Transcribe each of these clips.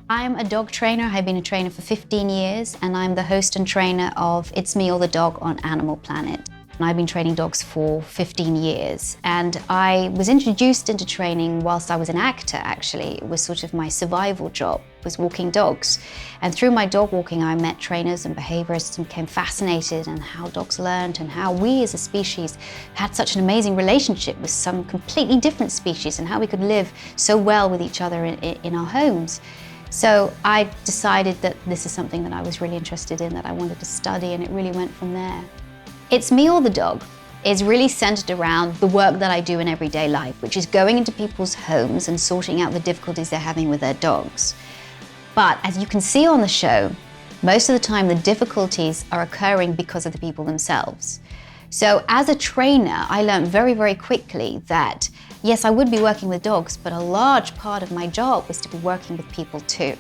I'm a dog trainer. I've been a trainer for 15 years, and I'm the host and trainer of It's Me or the Dog on Animal Planet. And I've been training dogs for 15 years. And I was introduced into training whilst I was an actor, actually. It was sort of my survival job, was walking dogs. And through my dog walking, I met trainers and behaviorists and became fascinated in how dogs learned and how we as a species had such an amazing relationship with some completely different species and how we could live so well with each other in our homes. So I decided that this is something that I was really interested in, that I wanted to study, and it really went from there. It's Me or the Dog is really centered around the work that I do in everyday life, which is going into people's homes and sorting out the difficulties they're having with their dogs. But as you can see on the show, most of the time the difficulties are occurring because of the people themselves. So as a trainer, I learned very, very quickly that yes, I would be working with dogs, but a large part of my job was to be working with people too.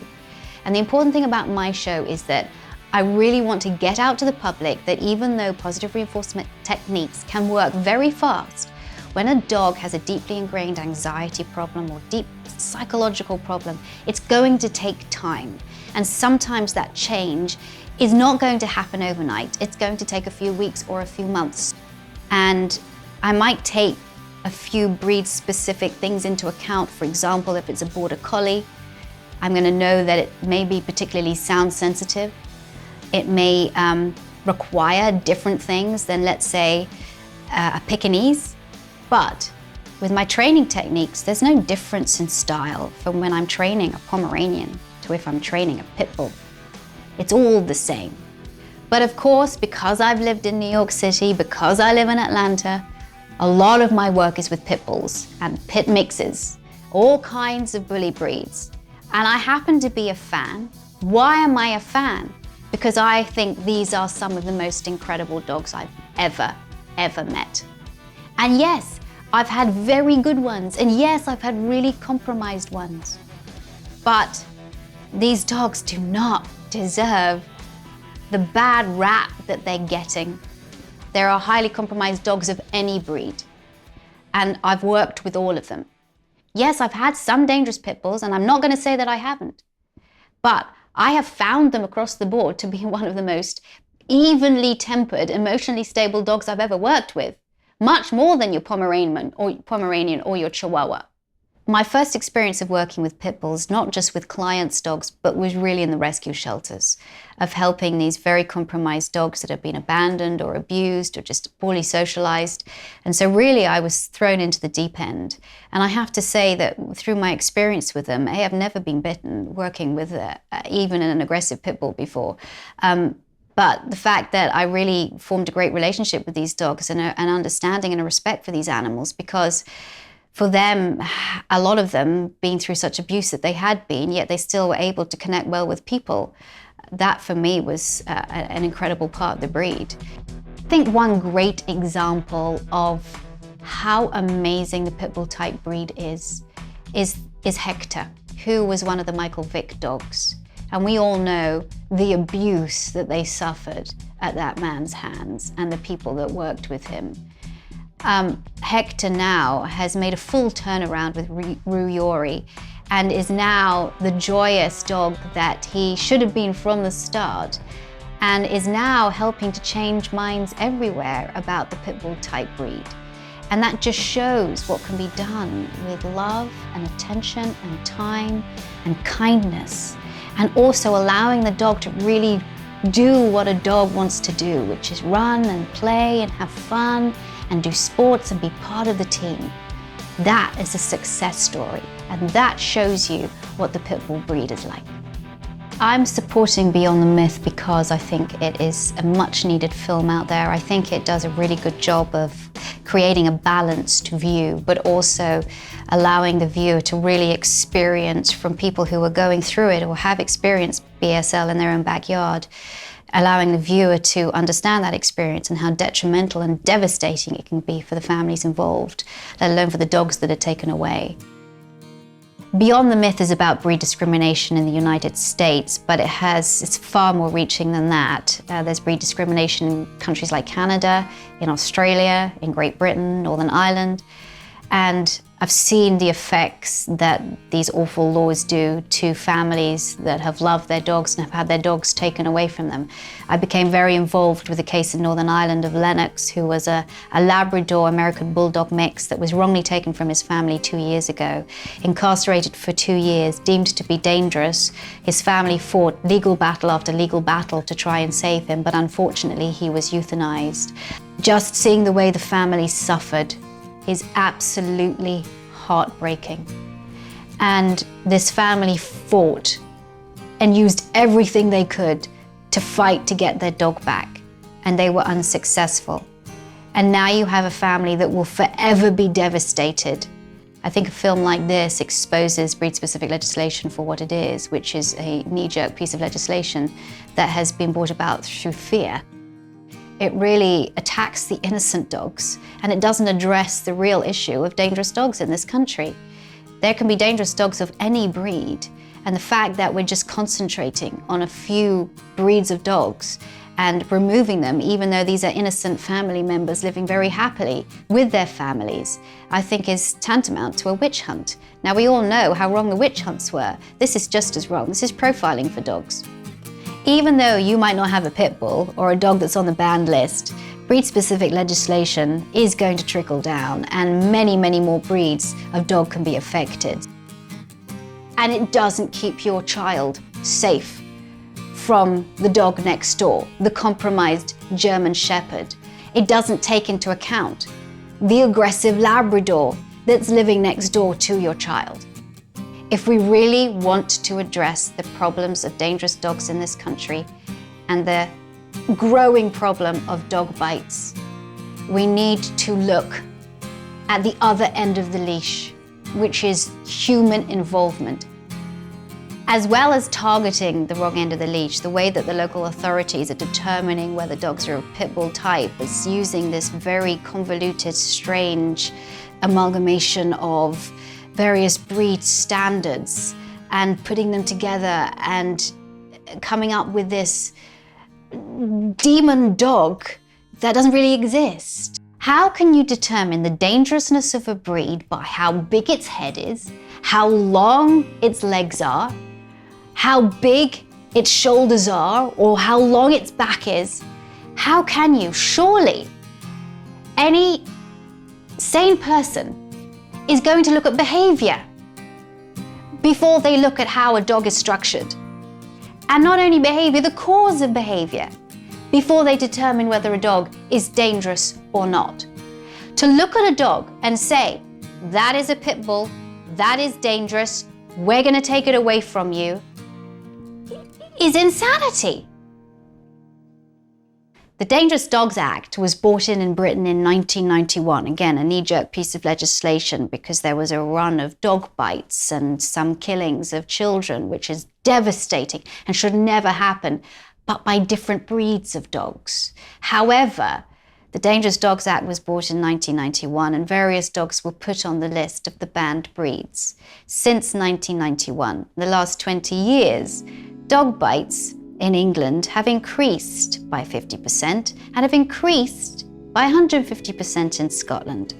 And the important thing about my show is that I really want to get out to the public that even though positive reinforcement techniques can work very fast, when a dog has a deeply ingrained anxiety problem or deep psychological problem, it's going to take time. And sometimes that change is not going to happen overnight. It's going to take a few weeks or a few months. And I might take a few breed-specific things into account. For example, if it's a border collie, I'm going to know that it may be particularly sound sensitive. It may require different things than, let's say, a Pekingese. But with my training techniques, there's no difference in style from when I'm training a Pomeranian to if I'm training a pit bull. It's all the same. But of course, because I've lived in New York City, because I live in Atlanta, a lot of my work is with pit bulls and pit mixes, all kinds of bully breeds. And I happen to be a fan. Why am I a fan? Because I think these are some of the most incredible dogs I've ever met. And yes, I've had very good ones. And yes, I've had really compromised ones. But these dogs do not deserve the bad rap that they're getting. There are highly compromised dogs of any breed. And I've worked with all of them. Yes, I've had some dangerous pit bulls, and I'm not going to say that I haven't. But I have found them across the board to be one of the most evenly tempered, emotionally stable dogs I've ever worked with. Much more than your Pomeranian or your Chihuahua. My first experience of working with pit bulls, not just with clients' dogs, but was really in the rescue shelters, of helping these very compromised dogs that have been abandoned or abused or just poorly socialized. And so really I was thrown into the deep end. And I have to say that through my experience with them, I've never been bitten working with even an aggressive pit bull before. But the fact that I really formed a great relationship with these dogs and an understanding and a respect for these animals, because for them, a lot of them being through such abuse that they had been, yet they still were able to connect well with people. That for me was an incredible part of the breed. I think one great example of how amazing the pit bull type breed is Hector, who was one of the Michael Vick dogs. And we all know the abuse that they suffered at that man's hands and the people that worked with him. Hector now has made a full turnaround with Ruyori and is now the joyous dog that he should have been from the start, and is now helping to change minds everywhere about the pit bull type breed. And that just shows what can be done with love and attention and time and kindness, and also allowing the dog to really do what a dog wants to do, which is run and play and have fun and do sports and be part of the team. That is a success story, and that shows you what the pit bull breed is like. I'm supporting Beyond the Myth because I think it is a much needed film out there. I think it does a really good job of creating a balanced view, but also allowing the viewer to really experience from people who are going through it or have experienced BSL in their own backyard, allowing the viewer to understand that experience and how detrimental and devastating it can be for the families involved, let alone for the dogs that are taken away. Beyond the Myth is about breed discrimination in the United States, but it's far more reaching than that. There's breed discrimination in countries like Canada, in Australia, in Great Britain, Northern Ireland. And I've seen the effects that these awful laws do to families that have loved their dogs and have had their dogs taken away from them. I became very involved with a case in Northern Ireland of Lennox, who was a Labrador American Bulldog mix that was wrongly taken from his family 2 years ago. Incarcerated for 2 years, deemed to be dangerous. His family fought legal battle after legal battle to try and save him, but unfortunately he was euthanized. Just seeing the way the family suffered is absolutely heartbreaking. And this family fought and used everything they could to fight to get their dog back, and they were unsuccessful. And now you have a family that will forever be devastated. I think a film like this exposes breed-specific legislation for what it is, which is a knee-jerk piece of legislation that has been brought about through fear. It really attacks the innocent dogs, and it doesn't address the real issue of dangerous dogs in this country. There can be dangerous dogs of any breed, and the fact that we're just concentrating on a few breeds of dogs and removing them, even though these are innocent family members living very happily with their families, I think is tantamount to a witch hunt. Now, we all know how wrong the witch hunts were. This is just as wrong. This is profiling for dogs. Even though you might not have a pit bull or a dog that's on the banned list, breed-specific legislation is going to trickle down, and many, many more breeds of dog can be affected. And it doesn't keep your child safe from the dog next door, the compromised German Shepherd. It doesn't take into account the aggressive Labrador that's living next door to your child. If we really want to address the problems of dangerous dogs in this country and the growing problem of dog bites, we need to look at the other end of the leash, which is human involvement. As well as targeting the wrong end of the leash, the way that the local authorities are determining whether dogs are of pit bull type is using this very convoluted, strange amalgamation of various breed standards and putting them together and coming up with this demon dog that doesn't really exist. How can you determine the dangerousness of a breed by how big its head is, how long its legs are, how big its shoulders are, or how long its back is? How can you? Surely any sane person is going to look at behavior before they look at how a dog is structured. And not only behavior, the cause of behavior, before they determine whether a dog is dangerous or not. To look at a dog and say, that is a pit bull, that is dangerous, we're going to take it away from you, is insanity. The Dangerous Dogs Act was brought in Britain in 1991. Again, a knee-jerk piece of legislation because there was a run of dog bites and some killings of children, which is devastating and should never happen, but by different breeds of dogs. However, the Dangerous Dogs Act was brought in 1991 and various dogs were put on the list of the banned breeds. Since 1991, the last 20 years, dog bites in England have increased by 50% and have increased by 150% in Scotland.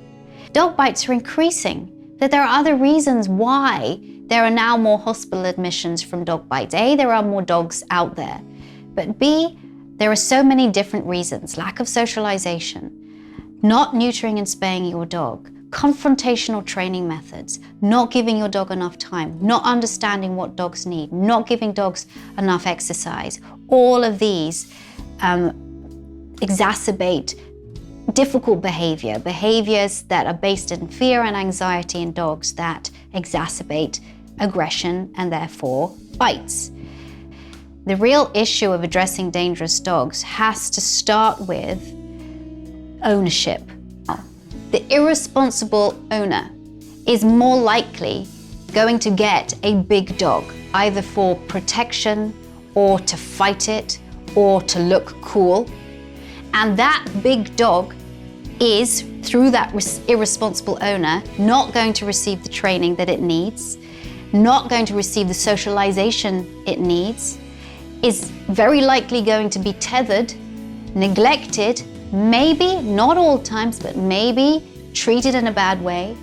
Dog bites are increasing, that there are other reasons why there are now more hospital admissions from dog bites. A, there are more dogs out there, but B, there are so many different reasons: lack of socialization, not neutering and spaying your dog, confrontational training methods, not giving your dog enough time, not understanding what dogs need, not giving dogs enough exercise. All of these exacerbate difficult behaviors that are based in fear and anxiety in dogs that exacerbate aggression and therefore bites. The real issue of addressing dangerous dogs has to start with ownership. The irresponsible owner is more likely going to get a big dog, either for protection or to fight it or to look cool. And that big dog is, through that irresponsible owner, not going to receive the training that it needs, not going to receive the socialization it needs, is very likely going to be tethered, neglected, maybe, not all times, but maybe treated in a bad way,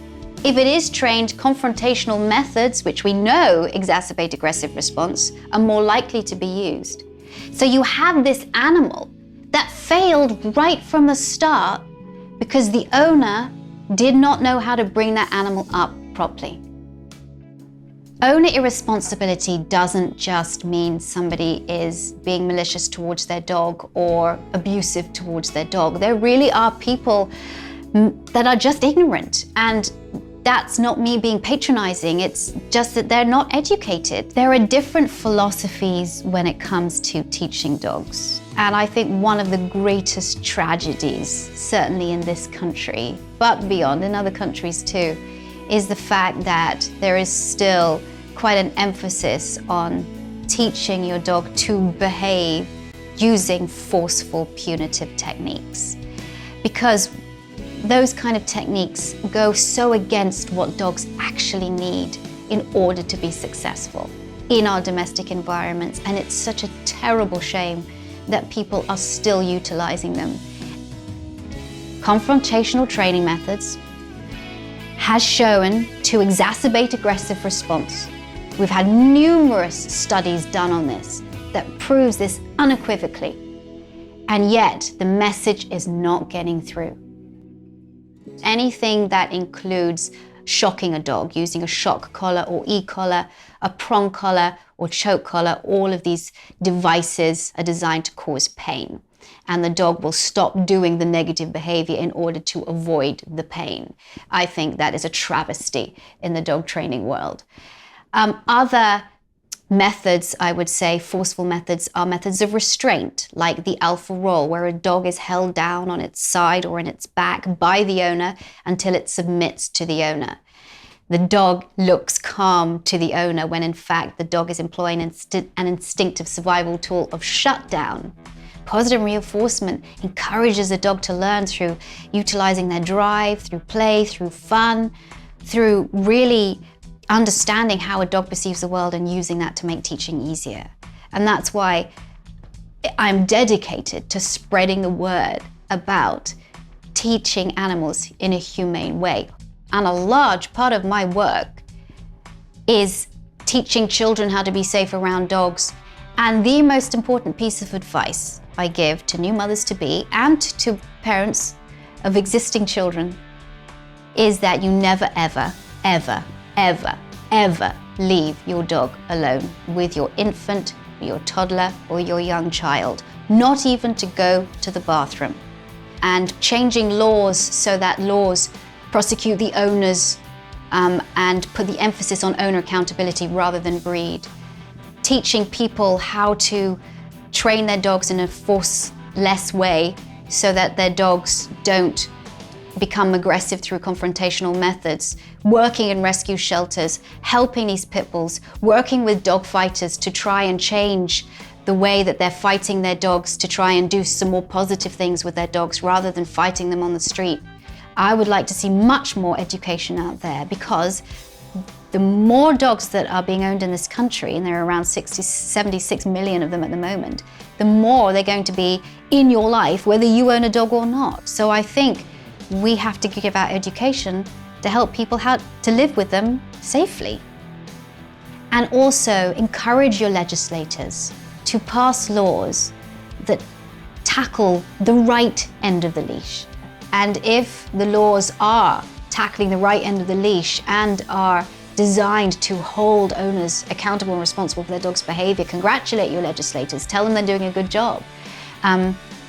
If it is trained, confrontational methods, which we know exacerbate aggressive response, are more likely to be used. So you have this animal that failed right from the start because the owner did not know how to bring that animal up properly. Owner irresponsibility doesn't just mean somebody is being malicious towards their dog or abusive towards their dog. There really are people that are just ignorant, and that's not me being patronizing, it's just that they're not educated. There are different philosophies when it comes to teaching dogs. And I think one of the greatest tragedies, certainly in this country, but beyond, in other countries too, is the fact that there is still quite an emphasis on teaching your dog to behave using forceful, punitive techniques. Because those kind of techniques go so against what dogs actually need in order to be successful in our domestic environments. And it's such a terrible shame that people are still utilizing them. Confrontational training methods has shown to exacerbate aggressive response. We've had numerous studies done on this that proves this unequivocally. And yet the message is not getting through. Anything that includes shocking a dog using a shock collar or e-collar, a prong collar or choke collar, all of these devices are designed to cause pain. And the dog will stop doing the negative behavior in order to avoid the pain. I think that is a travesty in the dog training world. Other methods, I would say, forceful methods, are methods of restraint, like the alpha roll, where a dog is held down on its side or in its back by the owner until it submits to the owner. The dog looks calm to the owner when in fact the dog is employing an instinctive survival tool of shutdown. Positive reinforcement encourages the dog to learn through utilizing their drive, through play, through fun, through really understanding how a dog perceives the world and using that to make teaching easier. And that's why I'm dedicated to spreading the word about teaching animals in a humane way. And a large part of my work is teaching children how to be safe around dogs. And the most important piece of advice I give to new mothers-to-be and to parents of existing children is that you never, ever, ever, ever, ever leave your dog alone with your infant, your toddler, or your young child, not even to go to the bathroom. And changing laws so that laws prosecute the owners and put the emphasis on owner accountability rather than breed. Teaching people how to train their dogs in a force-less way so that their dogs don't become aggressive through confrontational methods, working in rescue shelters, helping these pit bulls, working with dog fighters to try and change the way that they're fighting their dogs to try and do some more positive things with their dogs rather than fighting them on the street. I would like to see much more education out there, because the more dogs that are being owned in this country, and there are around 76 million of them at the moment, the more they're going to be in your life, whether you own a dog or not. So I think we have to give out education to help people how to live with them safely. And also encourage your legislators to pass laws that tackle the right end of the leash. And if the laws are tackling the right end of the leash and are designed to hold owners accountable and responsible for their dog's behavior, congratulate your legislators, tell them they're doing a good job.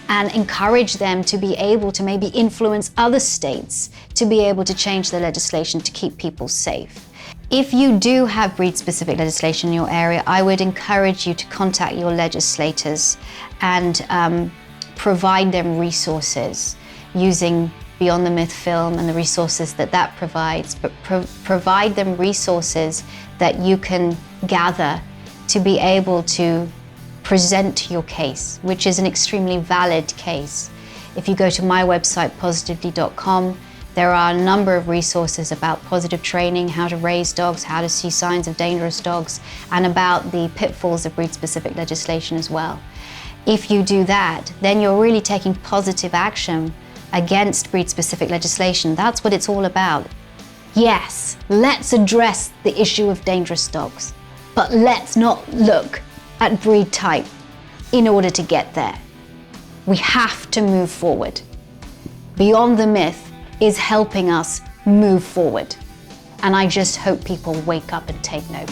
And encourage them to be able to maybe influence other states to be able to change their legislation to keep people safe. If you do have breed-specific legislation in your area, I would encourage you to contact your legislators and provide them resources using Beyond the Myth film and the resources that that provides, but provide them resources that you can gather to be able to present your case, which is an extremely valid case. If you go to my website, positively.com, there are a number of resources about positive training, how to raise dogs, how to see signs of dangerous dogs, and about the pitfalls of breed-specific legislation as well. If you do that, then you're really taking positive action against breed-specific legislation. That's what it's all about. Yes, let's address the issue of dangerous dogs, but let's not look at breed type in order to get there. We have to move forward. Beyond the Myth is helping us move forward. And I just hope people wake up and take note.